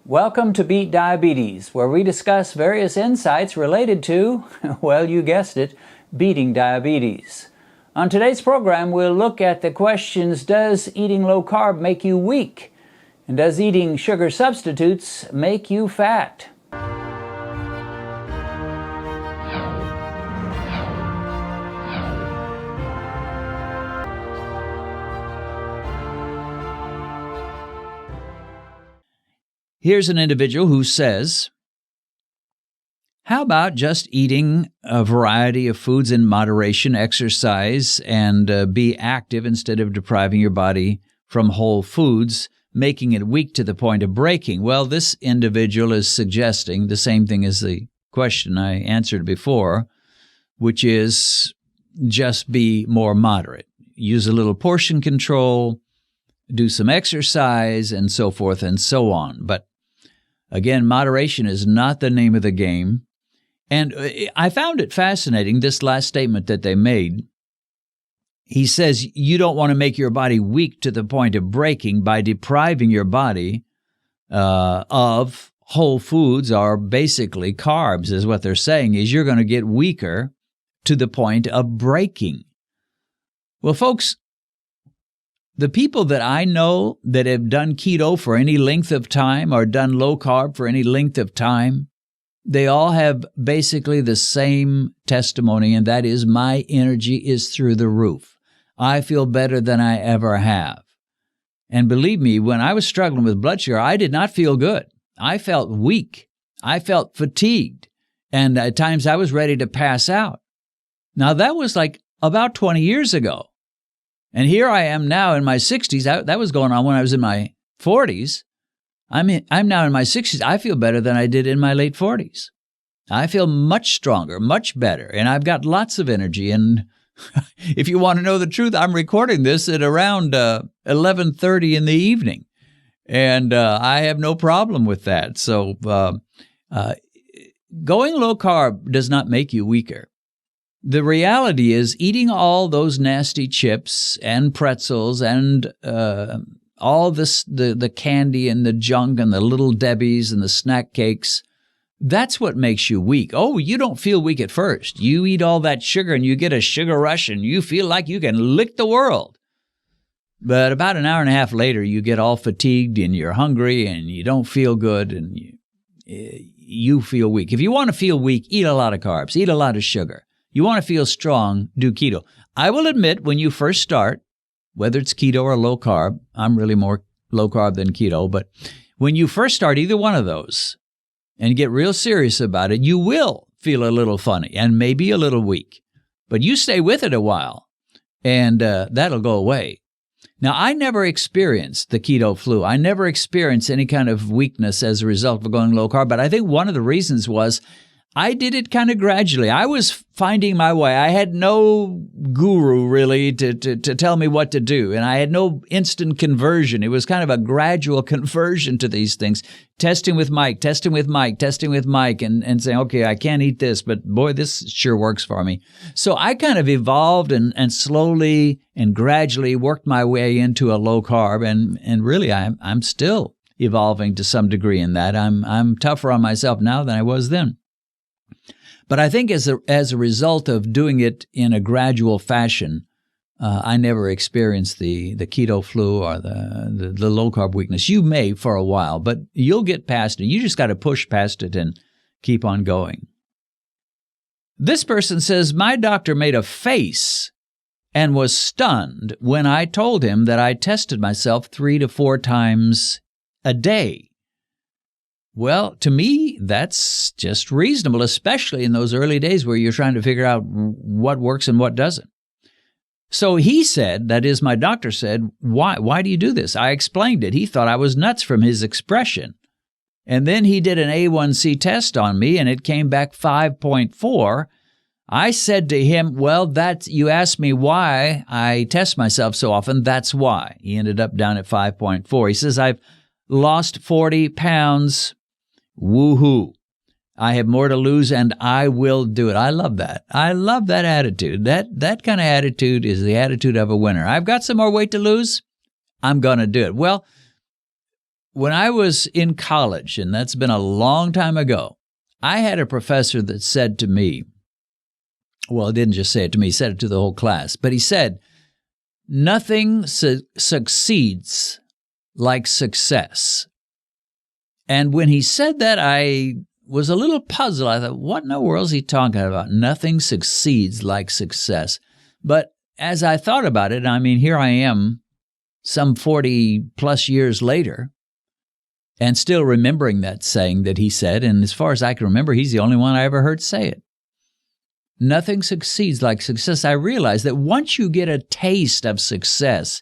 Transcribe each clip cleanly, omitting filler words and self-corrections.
Welcome to Beat Diabetes, where we discuss various insights related to, well, you guessed it, beating diabetes. On today's program, we'll look at the questions, does eating low carb make you weak? And does eating sugar substitutes make you fat? Here's an individual who says, how about just eating a variety of foods in moderation, exercise, and be active instead of depriving your body from whole foods, making it weak to the point of breaking? Well, this individual is suggesting the same thing as the question I answered before, which is just be more moderate. Use a little portion control, do some exercise, and so forth and so on. But again, moderation is not the name of the game. And I found it fascinating, this last statement that they made. He says you don't want to make your body weak to the point of breaking by depriving your body of whole foods, or basically carbs, is what they're saying, is you're going to get weaker to the point of breaking. Well, folks, the people that I know that have done keto for any length of time or done low carb for any length of time, they all have basically the same testimony, and that is my energy is through the roof. I feel better than I ever have. And believe me, when I was struggling with blood sugar, I did not feel good. I felt weak. I felt fatigued. And at times I was ready to pass out. Now, that was like about 20 years ago. And here I am now in my 60s. That was going on when I was in my 40s. I'm now in my 60s. I feel better than I did in my late 40s. I feel much stronger, much better, and I've got lots of energy. And if you want to know the truth, I'm recording this at around 11:30 in the evening, and I have no problem with that. So going low carb does not make you weaker. The reality is eating all those nasty chips and pretzels and all this, the candy and the junk and the Little Debbies and the snack cakes, that's what makes you weak. Oh, you don't feel weak at first. You eat all that sugar and you get a sugar rush and you feel like you can lick the world. But about an hour and a half later, you get all fatigued and you're hungry and you don't feel good and you feel weak. If you want to feel weak, eat a lot of carbs, eat a lot of sugar. You want to feel strong, do keto. I will admit, when you first start, whether it's keto or low carb, I'm really more low carb than keto, but when you first start either one of those and get real serious about it, you will feel a little funny and maybe a little weak. But you stay with it a while, and that'll go away. Now, I never experienced the keto flu. I never experienced any kind of weakness as a result of going low carb, but I think one of the reasons was I did it kind of gradually. I was finding my way. I had no guru really to tell me what to do, and I had no instant conversion. It was kind of a gradual conversion to these things. Testing with Mike, and saying, okay, I can't eat this, but boy, this sure works for me. So I kind of evolved and slowly and gradually worked my way into a low carb, and really I'm still evolving to some degree in that. I'm tougher on myself now than I was then. But I think as a result of doing it in a gradual fashion, I never experienced the keto flu or the low carb weakness. You may for a while, but you'll get past it. You just got to push past it and keep on going. This person says, my doctor made a face and was stunned when I told him that I tested myself 3 to 4 times a day. Well, to me, that's just reasonable, especially in those early days where you're trying to figure out what works and what doesn't. So he said, that is, my doctor said, why do you do this? I explained it. He thought I was nuts from his expression. And then he did an A1C test on me, and it came back 5.4. I said to him, well, you asked me why I test myself so often. That's why. He ended up down at 5.4. He says, I've lost 40 pounds. Woohoo. I have more to lose and I will do it. I love that. I love that attitude. That kind of attitude is the attitude of a winner. I've got some more weight to lose. I'm going to do it. Well, when I was in college, and that's been a long time ago, I had a professor that said to me, well, he didn't just say it to me, he said it to the whole class, but he said, nothing succeeds like success. And when he said that, I was a little puzzled. I thought, what in the world is he talking about? Nothing succeeds like success. But as I thought about it, I mean, here I am some 40 plus years later and still remembering that saying that he said. And as far as I can remember, he's the only one I ever heard say it. Nothing succeeds like success. I realized that once you get a taste of success,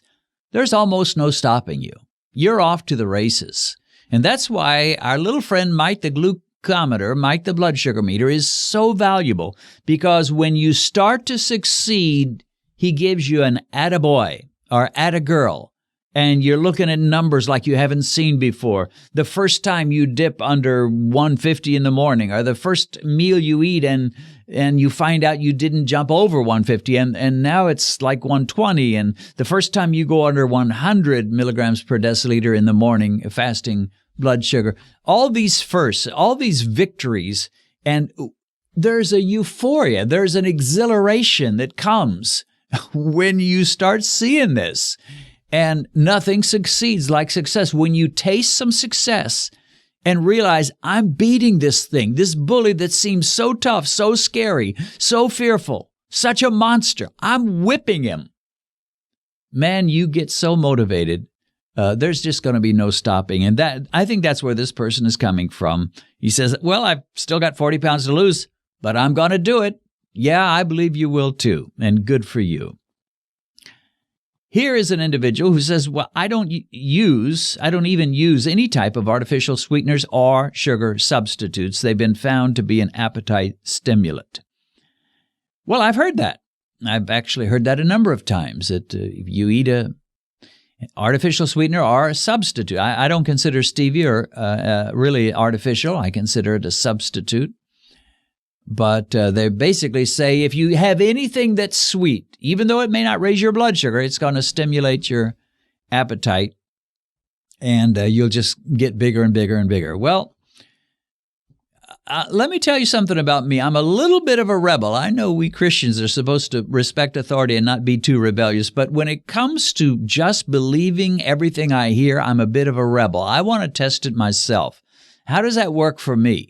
there's almost no stopping you. You're off to the races. And that's why our little friend Mike the glucometer, Mike the blood sugar meter, is so valuable, because when you start to succeed, he gives you an attaboy or attagirl, and you're looking at numbers like you haven't seen before. The first time you dip under 150 in the morning, or the first meal you eat and you find out you didn't jump over 150 and now it's like 120. And the first time you go under 100 milligrams per deciliter in the morning, fasting blood sugar, all these firsts, all these victories, and there's a euphoria, there's an exhilaration that comes when you start seeing this. And nothing succeeds like success. When you taste some success and realize, I'm beating this thing, this bully that seems so tough, so scary, so fearful, such a monster, I'm whipping him. Man, you get so motivated. There's just going to be no stopping. And that, I think that's where this person is coming from. He says, well, I've still got 40 pounds to lose, but I'm going to do it. Yeah, I believe you will too. And good for you. Here is an individual who says, well, I don't even use any type of artificial sweeteners or sugar substitutes. They've been found to be an appetite stimulant. Well, I've heard that. I've actually heard that a number of times, that if you eat an artificial sweetener or a substitute. I don't consider stevia really artificial. I consider it a substitute. But they basically say if you have anything that's sweet, even though it may not raise your blood sugar, it's going to stimulate your appetite, and you'll just get bigger and bigger and bigger. Well, let me tell you something about me. I'm a little bit of a rebel. I know we Christians are supposed to respect authority and not be too rebellious, but when it comes to just believing everything I hear, I'm a bit of a rebel. I want to test it myself. How does that work for me?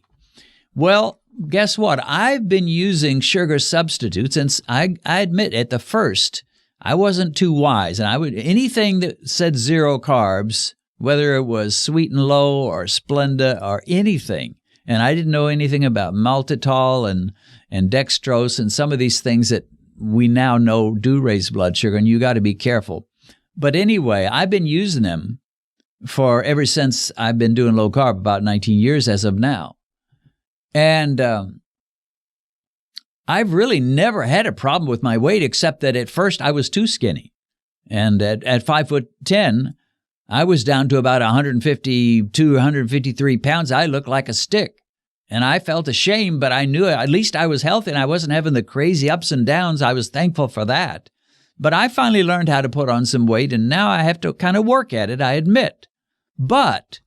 Well, guess what? I've been using sugar substitutes, and I admit at the first I wasn't too wise, and anything that said zero carbs, whether it was Sweet and Low or Splenda or anything, and I didn't know anything about maltitol and dextrose and some of these things that we now know do raise blood sugar, and you got to be careful. But anyway, I've been using them for ever since I've been doing low carb, about 19 years as of now. And I've really never had a problem with my weight, except that at first I was too skinny. And at 5'10", I was down to about 152, 153 pounds. I looked like a stick. And I felt ashamed, but I knew at least I was healthy and I wasn't having the crazy ups and downs. I was thankful for that. But I finally learned how to put on some weight, and now I have to kind of work at it, I admit. But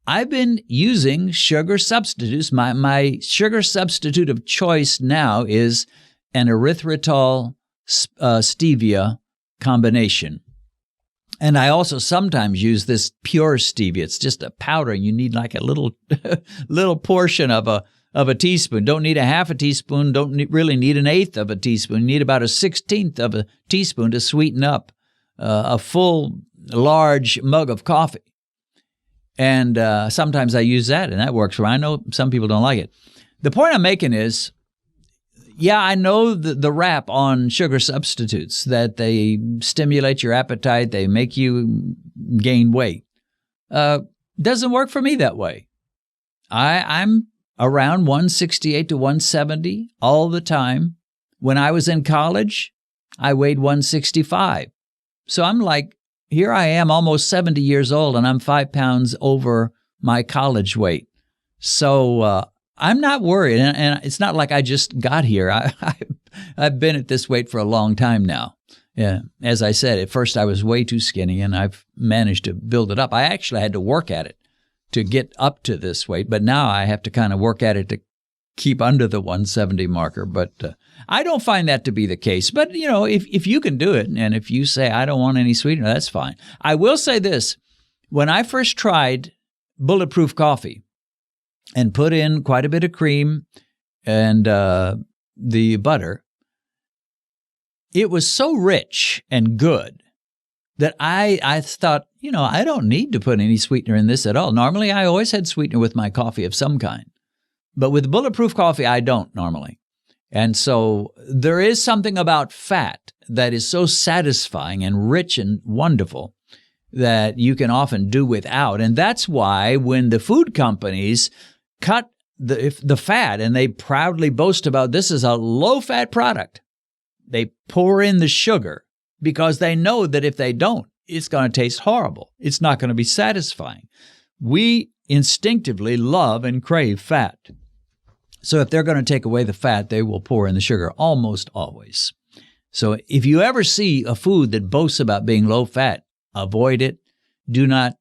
I've been using sugar substitutes. My sugar substitute of choice now is an erythritol stevia combination. And I also sometimes use this pure stevia. It's just a powder. You need like a little portion of a teaspoon. Don't need a half a teaspoon. Don't really need an eighth of a teaspoon. You need about a 16th of a teaspoon to sweeten up a full large mug of coffee. And sometimes I use that, and that works for me. I know some people don't like it. The point I'm making is, yeah, I know the rap on sugar substitutes, that they stimulate your appetite, they make you gain weight. Doesn't work for me that way. I'm around 168 to 170 all the time. When I was in college, I weighed 165. So I'm like, here I am, almost 70 years old, and I'm 5 pounds over my college weight. So I'm not worried, and it's not like I just got here. I've been at this weight for a long time now, Yeah, as I said, at first I was way too skinny, and I've managed to build it up. I actually had to work at it to get up to this weight, but now I have to kind of work at it to keep under the 170 marker. But I don't find that to be the case. But, if you can do it, and if you say, I don't want any sweetener, that's fine. I will say this. When I first tried bulletproof coffee and put in quite a bit of cream and the butter, it was so rich and good that I thought, I don't need to put any sweetener in this at all. Normally, I always had sweetener with my coffee of some kind. But with bulletproof coffee, I don't normally. And so there is something about fat that is so satisfying and rich and wonderful that you can often do without. And that's why when the food companies cut the fat and they proudly boast about this is a low-fat product, they pour in the sugar because they know that if they don't, it's going to taste horrible. It's not going to be satisfying. We instinctively love and crave fat. So if they're going to take away the fat, they will pour in the sugar almost always. So if you ever see a food that boasts about being low fat, avoid it. Do not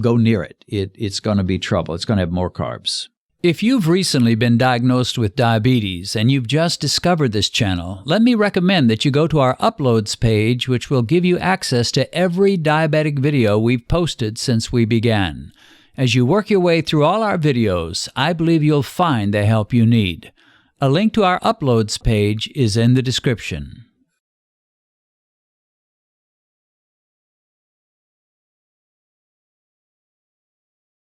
go near it. It's going to be trouble. It's going to have more carbs. If you've recently been diagnosed with diabetes and you've just discovered this channel, let me recommend that you go to our uploads page, which will give you access to every diabetic video we've posted since we began. As you work your way through all our videos, I believe you'll find the help you need. A link to our uploads page is in the description.